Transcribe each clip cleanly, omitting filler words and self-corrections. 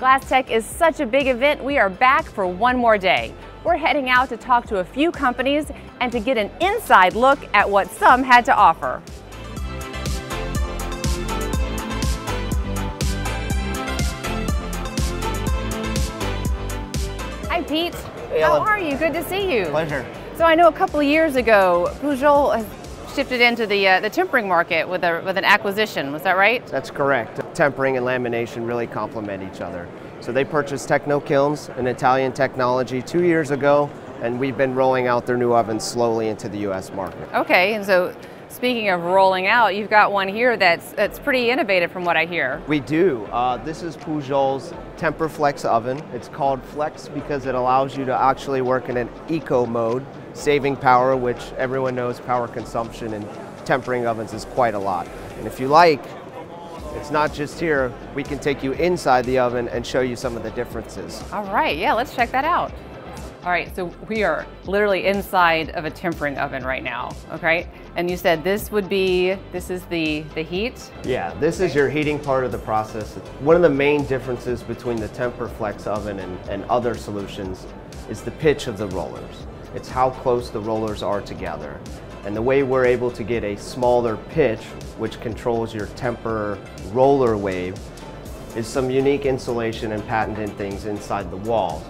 GlassTec is such a big event, we are back for one more day. We're heading out to talk to a few companies and to get an inside look at what some had to offer. Hi Pete, hey, how are you? Good to see you. Pleasure. So I know a couple of years ago, Pujol has shifted into the tempering market with an acquisition, was that right? That's correct. Tempering and lamination really complement each other. So they purchased Techno Kilns, an Italian technology, 2 years ago, and we've been rolling out their new ovens slowly into the US market. Okay, and so speaking of rolling out, you've got one here that's pretty innovative from what I hear. We do. This is Pujol's Temper Flex oven. It's called Flex because it allows you to actually work in an eco mode, saving power, which everyone knows power consumption in tempering ovens is quite a lot. And if you like, it's not just here, we can take you inside the oven and show you some of the differences. All right, yeah, let's check that out. All right, so we are literally inside of a tempering oven right now, okay? And you said this is the heat? Yeah, this is your heating part of the process. One of the main differences between the Temper Flex oven and other solutions is the pitch of the rollers. It's how close the rollers are together. And the way we're able to get a smaller pitch, which controls your temper roller wave, is some unique insulation and patented things inside the walls.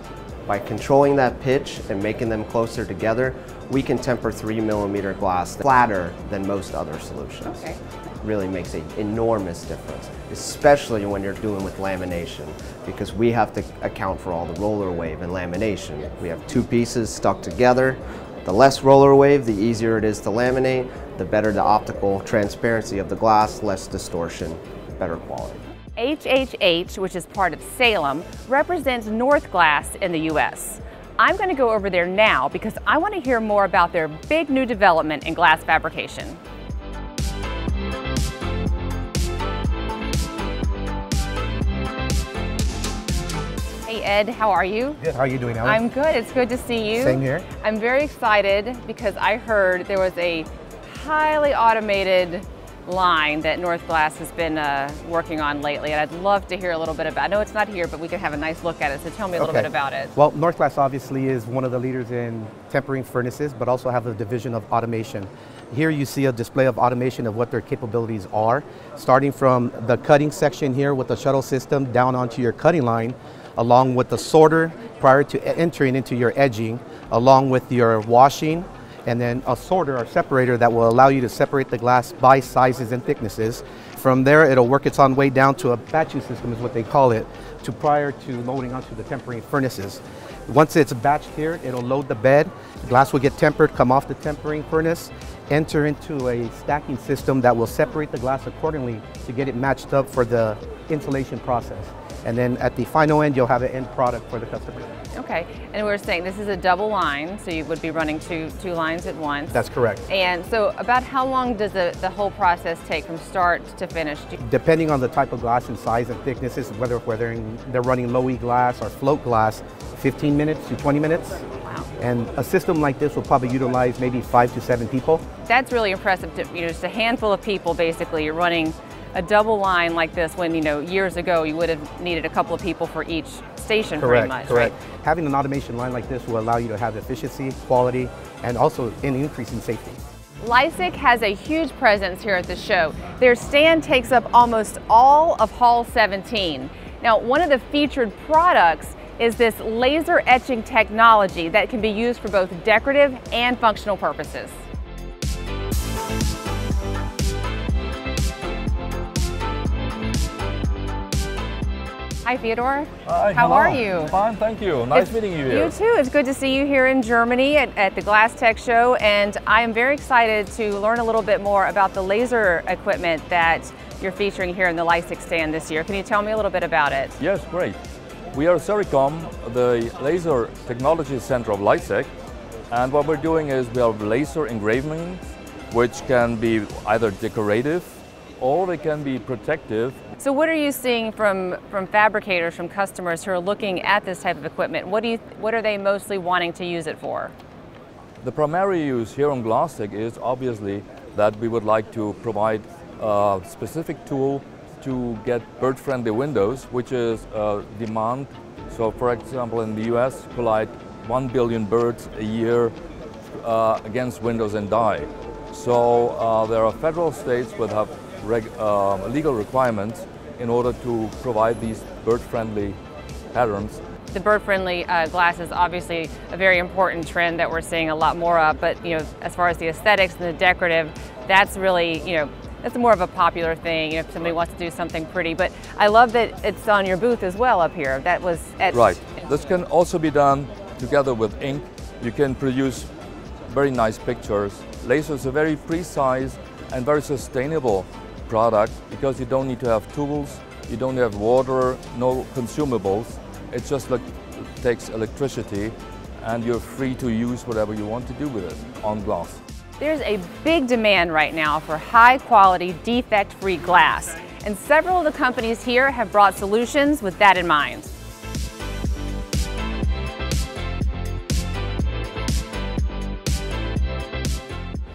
By controlling that pitch and making them closer together, we can temper 3mm glass flatter than most other solutions. Okay. Really makes an enormous difference, especially when you're doing with lamination, because we have to account for all the roller wave and lamination. We have two pieces stuck together. The less roller wave, the easier it is to laminate, the better the optical transparency of the glass, less distortion, better quality. HHH, which is part of Salem, represents North Glass in the US. I'm going to go over there now because I want to hear more about their big new development in glass fabrication. Hey Ed, how are you? Good. How are you doing, Ellen? I'm good. It's good to see you. Same here. I'm very excited because I heard there was a highly automated line that North Glass has been working on lately, and I'd love to hear a little bit about it. I know it's not here, but we can have a nice look at it, so tell me a little bit about it. Well, North Glass obviously is one of the leaders in tempering furnaces, but also have a division of automation. Here you see a display of automation of what their capabilities are, starting from the cutting section here with the shuttle system down onto your cutting line, along with the sorter prior to entering into your edging, along with your washing, and then a sorter or separator that will allow you to separate the glass by sizes and thicknesses. From there, it'll work its own way down to a batching system is what they call it, to prior to loading onto the tempering furnaces. Once it's batched here, it'll load the bed, the glass will get tempered, come off the tempering furnace, enter into a stacking system that will separate the glass accordingly to get it matched up for the insulation process. And then at the final end, you'll have an end product for the customer. Okay, and we're saying this is a double line, so you would be running two lines at once. That's correct. And so about how long does the whole process take from start to finish? Depending on the type of glass and size and thicknesses, whether they're running low E glass or float glass, 15 minutes to 20 minutes. Wow. And a system like this will probably utilize maybe 5 to 7 people. That's really impressive. Just a handful of people, basically. You're running a double line like this when, years ago you would have needed a couple of people for each station. Correct, pretty much, correct. right? Having an automation line like this will allow you to have efficiency, quality, and also an increase in safety. LESC has a huge presence here at the show. Their stand takes up almost all of Hall 17. Now, one of the featured products is this laser etching technology that can be used for both decorative and functional purposes. Hi, Theodore. Hi, how hello. are you? Fine, thank you. Nice meeting you here. You too. It's good to see you here in Germany at the GlassTec show, and I am very excited to learn a little bit more about the laser equipment that you're featuring here in the LESC stand this year. Can you tell me a little bit about it? Yes, great. We are Sericom, the Laser Technology Center of LESC, and what we're doing is we have laser engraving, which can be either decorative or they can be protective. So what are you seeing from fabricators, from customers who are looking at this type of equipment? What are they mostly wanting to use it for? The primary use here on GlassTec is obviously that we would like to provide a specific tool to get bird-friendly windows, which is demand. So for example, in the US, collide 1 billion birds a year against windows and die. So there are federal states that have legal requirements in order to provide these bird-friendly patterns. The bird-friendly glass is obviously a very important trend that we're seeing a lot more of, but as far as the aesthetics and the decorative, that's really, that's more of a popular thing if somebody wants to do something pretty. But I love that it's on your booth as well up here. That was etched. Right. This can also be done together with ink. You can produce very nice pictures. Laser is a very precise and very sustainable product because you don't need to have tools, you don't have water, no consumables. It just takes electricity and you're free to use whatever you want to do with it on glass. There's a big demand right now for high quality, defect-free glass, and several of the companies here have brought solutions with that in mind.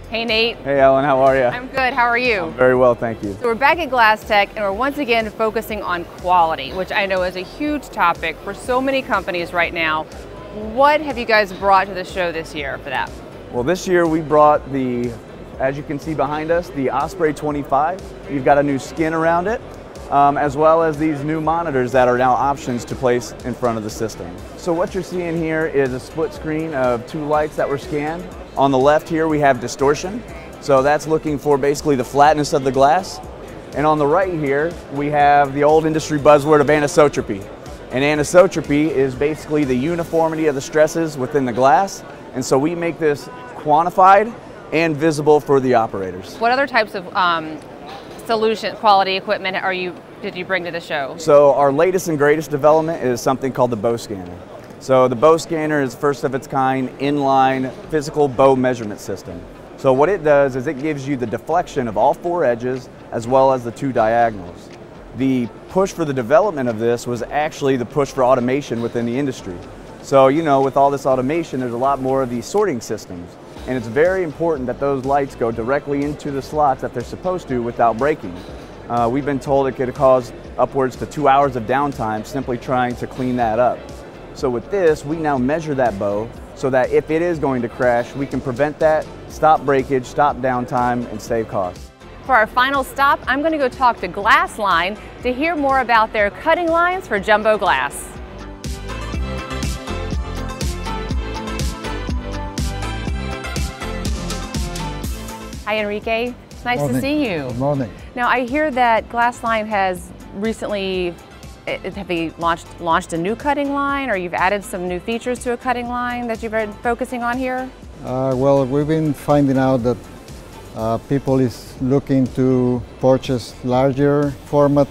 Hey Nate. Hey Ellen, how are you? I'm good, how are you? I'm very well, thank you. So we're back at GlassTec and we're once again focusing on quality, which I know is a huge topic for so many companies right now. What have you guys brought to the show this year for that? Well, this year we brought as you can see behind us, the Osprey 25. You've got a new skin around it, as well as these new monitors that are now options to place in front of the system. So what you're seeing here is a split screen of two lights that were scanned. On the left here we have distortion, so that's looking for basically the flatness of the glass. And on the right here we have the old industry buzzword of anisotropy. And anisotropy is basically the uniformity of the stresses within the glass, and so we make this quantified and visible for the operators. What other types of quality equipment did you bring to the show? So our latest and greatest development is something called the bow scanner. So the bow scanner is first of its kind inline physical bow measurement system. So what it does is it gives you the deflection of all four edges as well as the two diagonals. The push for the development of this was actually the push for automation within the industry. So with all this automation, there's a lot more of these sorting systems. And it's very important that those lights go directly into the slots that they're supposed to without breaking. We've been told it could cause upwards to 2 hours of downtime simply trying to clean that up. So with this, we now measure that bow so that if it is going to crash, we can prevent that, stop breakage, stop downtime, and save costs. For our final stop, I'm going to go talk to Glassline to hear more about their cutting lines for jumbo glass. Hi Enrique, it's nice to see you. Good morning. Now I hear that Glassline has recently launched a new cutting line, or you've added some new features to a cutting line that you've been focusing on here? Well, we've been finding out that people is looking to purchase larger format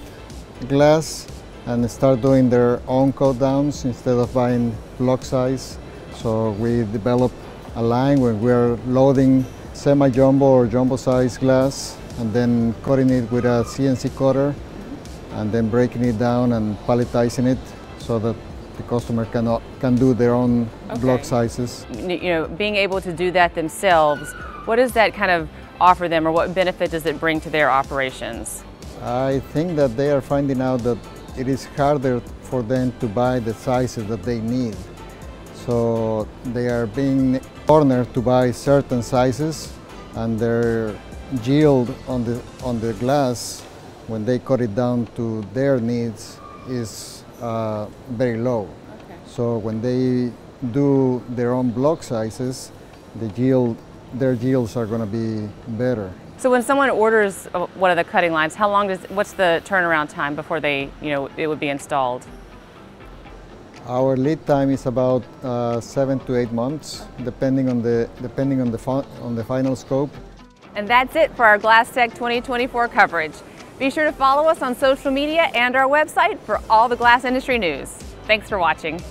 glass and start doing their own cut downs instead of buying block size. So we developed a line where we're loading semi-jumbo or jumbo size glass and then cutting it with a CNC cutter and then breaking it down and palletizing it so that the customer can do their own block sizes. Being able to do that themselves, what does that kind of offer them, or what benefit does it bring to their operations? I think that they are finding out that it is harder for them to buy the sizes that they need. So they are being cornered to buy certain sizes, and their yield on the glass, when they cut it down to their needs, is very low. Okay. So when they do their own block sizes, their yields are going to be better. So when someone orders one of the cutting lines, what's the turnaround time before it would be installed? Our lead time is about 7 to 8 months, depending on the final scope. And that's it for our GlassTec 2024 coverage. Be sure to follow us on social media and our website for all the glass industry news. Thanks for watching.